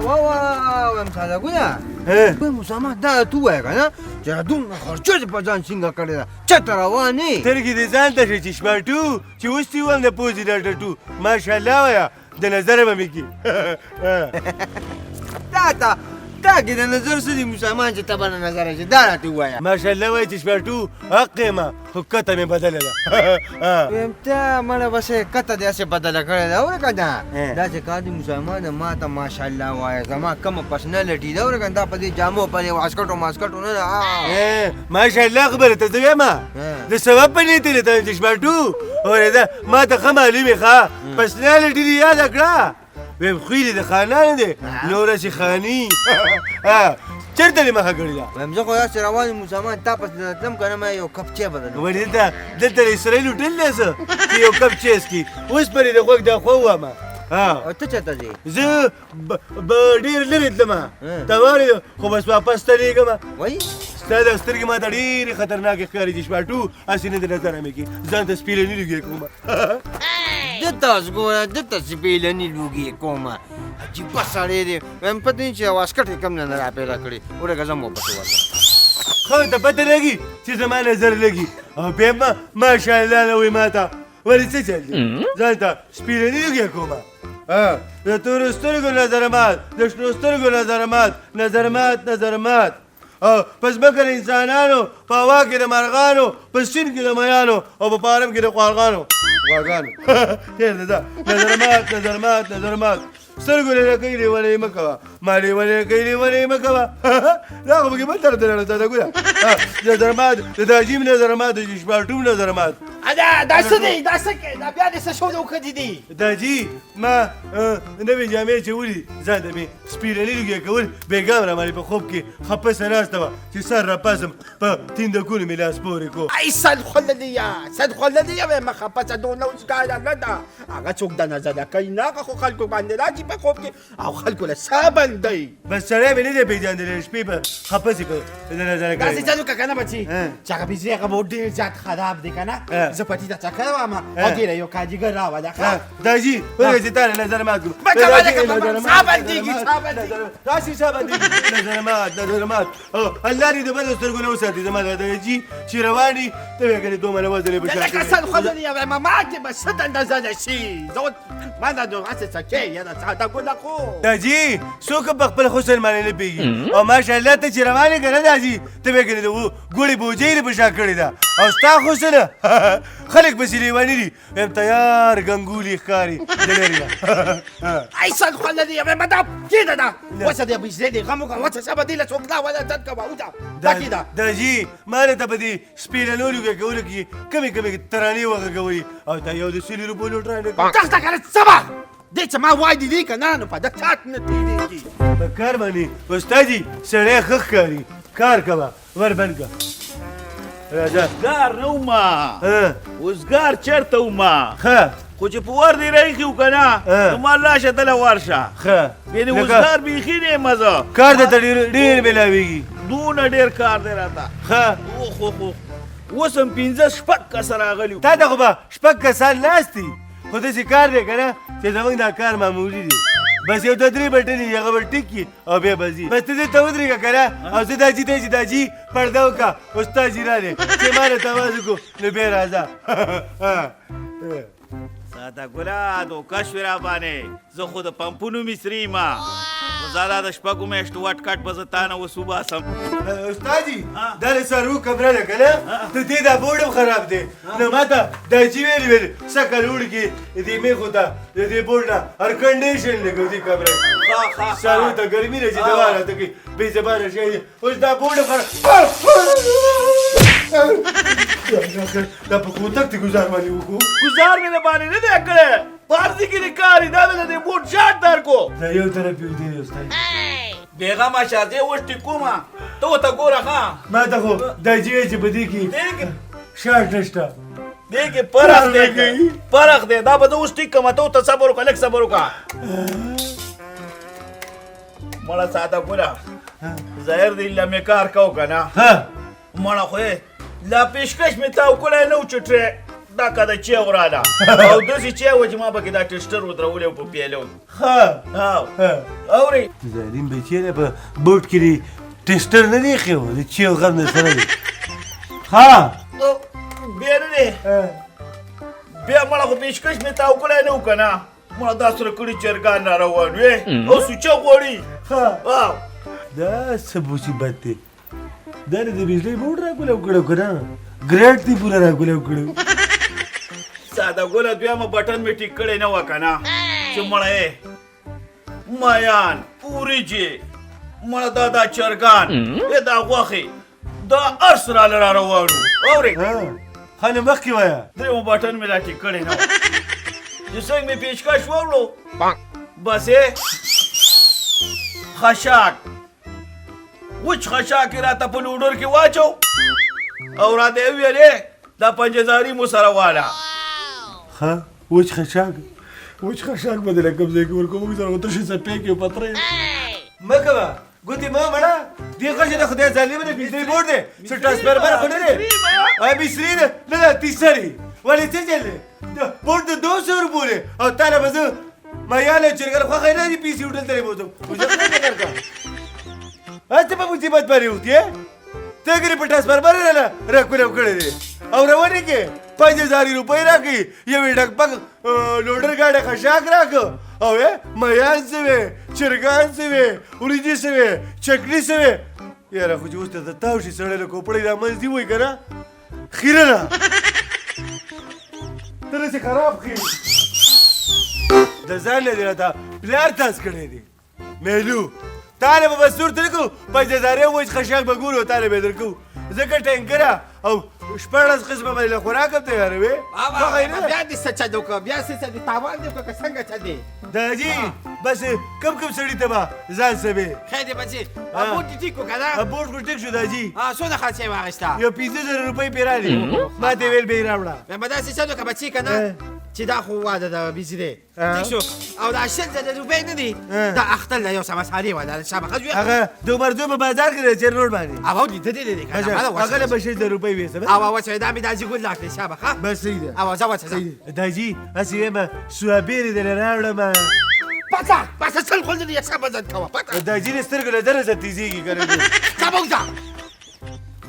وایم ساده ګونه په مسلمان دا تو وای کنه چې دومره خرچه دې په ځان څنګه کړې ده چېرته روان یې سترګې دې ځان ته شي چشماټو چې اوس دې وم د پوزې ډاکټر ټو ماشاءالله وایه د نظره به مې کي دا کې د نظر څه دي مسلمان چې ته به نه نظر شي دا راته ووایه ماشاءالله وایي چشماټو حق یم خو کته مې بدله ده ویم ته مړه بس کته دې هسې بدله کړې ده اورې که نه دا چې کار دي مسلمان ما ته ماشاءالله وایه زما کومه پرسنالټي ده اورې که نه دا په دې جامو په دې واسکټو ماسکټو نه ده ماشاءالله خبره ته زه وایم د سبب په نیت یې ته چشماټو اورېده ما ته ښه معلوم یې ښه پرسنالټي دې یاده کړه ویم خوی دې د خانانو دی نوره چې خاني چېرته دې مخه کړې ده ویم زه خو داسې روان یم مسلمان تا پسې تلم که نه ما یو کپ چای بدل ولې دلته د اسرائیل هوټل دی څه چې یو کپ چای څکي اوس پرې د غوږ دا خوا ووامه ته چېرته ځې زه به ډېر لرې تلمه ته واورې خو بس واپس ته لېږمه وایي ستا دا سترګې ما ته ډېرې خطرناکې ښکاري چشماټو هسې نه د نظره مې کي ځان ته سپېلني لوګې کومه دلته اوس ګوره دلته سپېلني لوګې کومه عجیبه سړی دی وایم پته نه چې واسکټ یې کوم نه راپیدا کړي ورېږه زه مو پسې ورځم خو ته پته لګي چې زما نظر لګي او بیا ماشاءالله نه وایي ما ته ولې څه چل دی ځان ته سپېلني لوګې کومه د تورو سترګو نظرمات د شنو سترګو نظرمات او په ځمکه د انسانانو په هوا کې د مرغانو په سیند کې د میانو او په فارم کې د غواګانو چېرته ده نظرمات سترګو لیرکۍ لیونۍ مه کوه ما لیونۍ لیونۍ مه کوه دا خو پکې بل طرف ته لاړه ساده ګوره نظرمات د داجیم نظرمات د چشماټوم نظرمات دا څه دی دا څه کې دا بیا دې څه شو وکړي دي داجي ما نوې جامې چولي ځان ته مې سپېلني لوګې کول بېګام رامالې په خوب کې خپسه ناسته وه چې سر راپاسم په تیندکونو مې لاس پورې کو ای صد خلدیه وایم خپسه دونه اوس کاره نه ده هغه څوک د نظره کوي نه هغه خو خلکو باندې راځي په خوب کې او خلکو له صابن دی بس سړی مې نه دی پېژندلی شپې په خپسې په نظره کوي داسې چل وکړه که نه بچي چې هغه بجلي هغه به ډېر زیات خراب دی که نه زه پټي ته چکر وم او دې له یو کاجګر راوله داجي ولې چې تا نه نظر مات کړو صابن دیږي داسې صابن دیږي نظرمات او الله دې د بدو سترګو نه وساتي زما داجي چې روان دي ته یې کنې دومره وزلې په شا لکه صد خلدیه وایم ما دې به څه د نظره شي زه ما دا هسې څه کې یاره ساده ګله خو داجي څوک په خپل حسن باندې نه پوهېږي او ماشاءالله ته چې روان یې که نه داجي ته به یې کنې د ګوړې بوجۍ یې په شا کړې ده او ستا حسن خلک پسې لیوني دي وایم تیار ګنګولي ښکاري د لرې نه ای صد خلدیه وایم دا کېده ده وڅه دې بجلي دې غم وکړه وڅه څه به دې له څوک لا ولا دد کوه وځه دا کېده داجي ما نه ته په دې سپېلنو لوګې کولو کې کمې ترانې وغږولي او تا یو د سلي روپو نوټ رانه دغه کنه سبا دې چې ما وای دي که نه نو په ده چات نه تېرېږي په کار باندې استادي سړی ښه ښکاري کار کوه ور بند کړه راځه ګار نه ومه اوسګار چېرته ومه ښه خو چې په ور دې راېښي و که نه نو ما لاشه دله ورشه ښه بیا دې اوسګار بیخي نه یم زه کار درته ډېر میلاوېږي دونه ډېر کار دی راته ښه اوخ اوس هم 15-16 کسه راغلي تا ته خو به 6 کسان ناست دي خو داسې کار دی که نه چې زموږ دا کار معمولي دی بس یو 2-3 بټنې هغه به ټیک او بیا به ځي بس ته دې ته ودرېږه که نه او زه داجي ته چې داجي پرده وکړه استاد جي رالی چې ما له تواز وکړو نو بیا راځه ساده ګله دوکه شوې را باندې زه خو د پمپونو مصري یم خو زه دا د شپږو میاشتو وټ کټ به زه تا نه اوس وباسم استاد جي دا د څاروو کمره ده که نه د دې دا بورډ هم خراب دی نو ما ته داجي ویلي سکه لوړ کې دې میخو ته د دې بورډ نه هر کنډیشن لګو دې کمره څاروو ته ګرمي نه چې دوا راته کوي بې زبانه شی دی اوس دا بورډ هم خراب دا په کوتک ته ګزار باندې وکړو ګزار مې د باندې نه دی کړی په هر ځای کې دې کار دا مې د دې بوټ شاټ در کو دا یو طرف یې دی استاد بېغمه شه زه اوس ټیکومه ته ورته ګوره ښه ما ته خو داجي وایي چې په دې کې شاټ نشته دې کې فرق دی دا به زه اوس ټیک کړم ته ورته صبر وکړه لږ صبر وکړه مړه ساده ګوره ظاهر دی لمې کار کو که نه مړه خو لا پیشکش مې تا وکړی نه و چې دا کده چې وراله او داسې چې و چې ما پکې دا ټسټر ودرولې په پیلو ها اورې زارین به چیرې په بوټ کې دی ټسټر نه دی ایښی و د چیو غم نه سره دی ها بیا نه دی بیا مړه خو پیشکش مې تا وکړی نه و که نه مړه دا سره کړي چرګان را روان وې او سوچه غواړي دا څه مصیبت دی دا نه د بجلۍ بوټ راکولاو کړی که نه ګریډ دی پوره راکولاو کړی ساده ګله دویمه بټن مې ټیک کړی نه وه که نه چې مړه مایان وریجې مړه دا چرګان دا غوښې دا هر څه راله را روان وو اورې ښه نو مخکې وایه درېیمه بټن مې لا ټیک کړی نه و چې څنګه مې پیشکش ووړو بس خشاک وچ خشاک یې راته په لوډر کې واچو او راته یې وویلې دا پنجهزاري مو سره واله ها وچ خشاک به دې له کوم ځای کې ورکوم موږ سره خو تشې څپې کې پترې مه کوه ګوتې مه مړه دې خرچې د خدای ظالمه د بجلۍ بورډ دی څه ټرانسفرمر خو نه دی مصري نه نه دا تیسري ولې څه چل دی بورډ د 200 روپو دی او تا نه به زه مایاله چرګر خوښی نه دي پیسې وټل ته یې بوځم ته په مصیبت باندې وتې ته ګرې په ټرانسفرمر یې راله راکولاو کړی دی او روان یې کې 5000 روپۍ راکړي یوې ډکپک لوډر ګاډی خشاک راکړه او میان څه وې چرګان څه وې وریجې څه وې چکني څه وې یاره خو چې اوس ته تاو شي سړی له کوپړۍ رامنځ دي وایي که نه خیره ده ته داسې خراب ښي د ځان نه دې راته پلار تاس کړی دی میلو تا نه به بس ورته نه کوو 5000 وایي خشاک به ګورو تا نه به یې در کوو ځکه ټینکره او 14 قسمه به له خوراک هم تیاروې بیا دې څه چل وکړه بیا څه دې تاوان دې وکړه که څنګه چل دی داجي بس کم سړي ته به ځان سوې خیر دی بچې بوټ دې ټیک وکړه نه بوټ خو ټیک شو داجي څونه خرچه یې واخېسته یو 15000 روپۍ پرې راغلې ما ته ویل به یې راوړه بیا به داسې چل وکړه بچې که نه چې دا خو واده د بیزي دی ټیک شو او دا 100,000 روپۍ نه دي دا اختر له یو سمساري واده شابه ښه هغه دومرزو په بازار کې دی چېر روډ باندې او لیدلې دی که نه هغه له به 6000 روپۍ ویسته او وچه دا مې داسې ګل راکړې شابه ښه بس صحیح ده او زه وچه داجي هسې وایم سوابېرې درله راوړم پسه چل خو نه دي شابه ځان کوه پته داجي دې سترګو له دره سره تیزېږي که نه ځه به وځه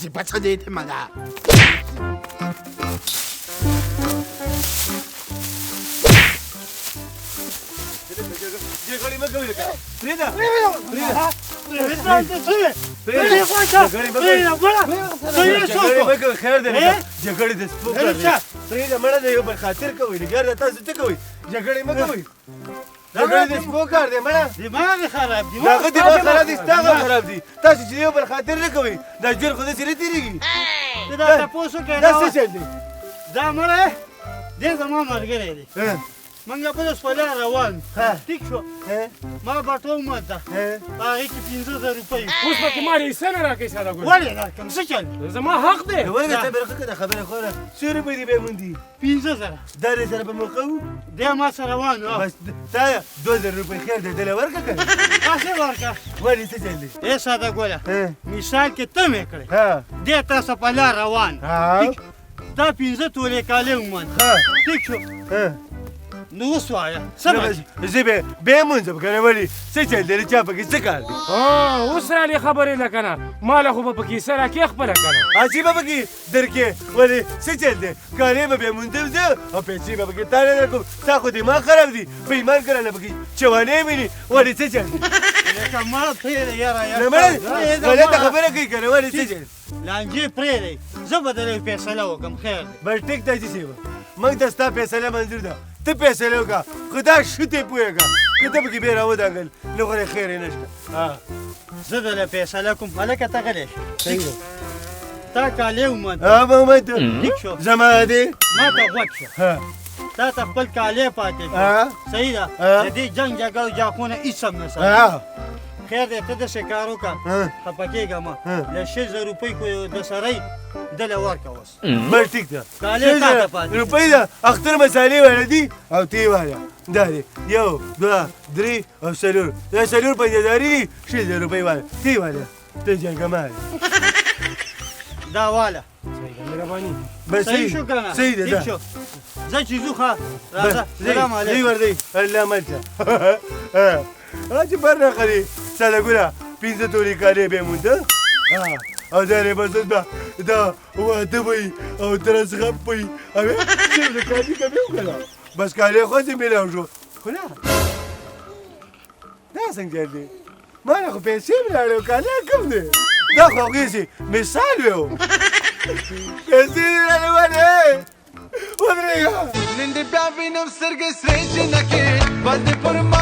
چې بچه دې ته مده جګړې مه کوئ لکه پرېږده جګړې مه کوئ خیر دی لکه جګړې د سپو کار دی پرېږده مړه د یو بل خاطر کوئ نګار ده تاسو څه کوئ جګړې مه کوئ جګړې د سپو کار دی مړه دماغ یې خراب دی د هغه دماغ خراب دی ستا غم خراب دی تاسو چې د یو بل خاطر نه کوئ دا ژوند خو داسې نه تېرېږي ته دا تپوس وکړې دا څه چل دی دا مړی دی زما ملګری دی منګه په سپلا روان ټیک شو ما بټو ماته هغې کې 15000 روپۍ اوس پکې ما حصه نه راکوي ساده ګل ولې راکړم څه چل زما حق دی ولې ته برخه کړه خبره خوره څو روپۍ دې به موندي 15000 دا دې سره به موقع وو دی ما سره روان و بس تا 2000 روپۍ خیر دی دله ورکړه که تاسې ورکړه ولې څه چل دی ای ساده ګوله مثال کې ته مې کړې ها دی تاسو په لار روان دا 15 تولې کالې ومن ټیک شو نو اوس وایه څه به زه به بیا مونځم که نه ولې څه چل دی چا پکې څه کار دی اوس رالې خبرې نه که نه ما له خو به پکې حصه راکې خپله که نه هسې به پکې درکې ولې څه چل دی کالې به بیا مونځم زه او پیسې به پکې تا نه درکوم ستا خو دماغ خراب دی په ایمان که رانه پکې چوانې ویني ولې څه چل دی لکه مړه پرېږدی یاره غلطه خبره کوي که نه ولې څه چل لانجې پرېږدی زه به درې فیصله وکړم خیر دی بس ټیک دی چې صاحب موږ ته ستا فیصله منظور ده ته فیصله وکړه خو دا شوتې پوهېږه که ته پکې بیا راودانګل نو خو خیر یې نشته زه دله فیصله کوم هلکه ته غلی تا کالې ومد به ومد ټیک شو زما دی ما ته غوږ شه تا ته خپل کالې پاتې شو صحیح ده د دې جنګ جګړو جاپونه هېڅ هم نه سره خیر دی ته داسې کار وکړه خفه کېږه مه له 6000 روپۍ خو د سړی دله ورکړه اوس بس ټیک ده کالې تا ته پاتې روپۍ ده اختر مسالې واله دي او تی واله دا دی 1 2 3 او 4 دا 4 5000 دي 6000 روپۍ واله تی واله ته جنګمال دا واله مهرباني بس صحیح شو کنه صحیح ده ټیک ده شو ځه چې ځو ښه راځه سلام دی علیکم ور دی الله ملته چې برنه خري سلګونه پینځه توري کالي به مونږ او دا لباس دا واده وي او درس غب وي او چې د کالي کوي وکړه بس کالي خو دې ملاو شو خو نه دا څنګه دی ما نه خو پیسې ملاړو کالي کوم دی دا خو هغې مثال و پیسې ملاړو باندې ودرېږه نن دې بیا وینم سترګې سرې شنکې بد پر ما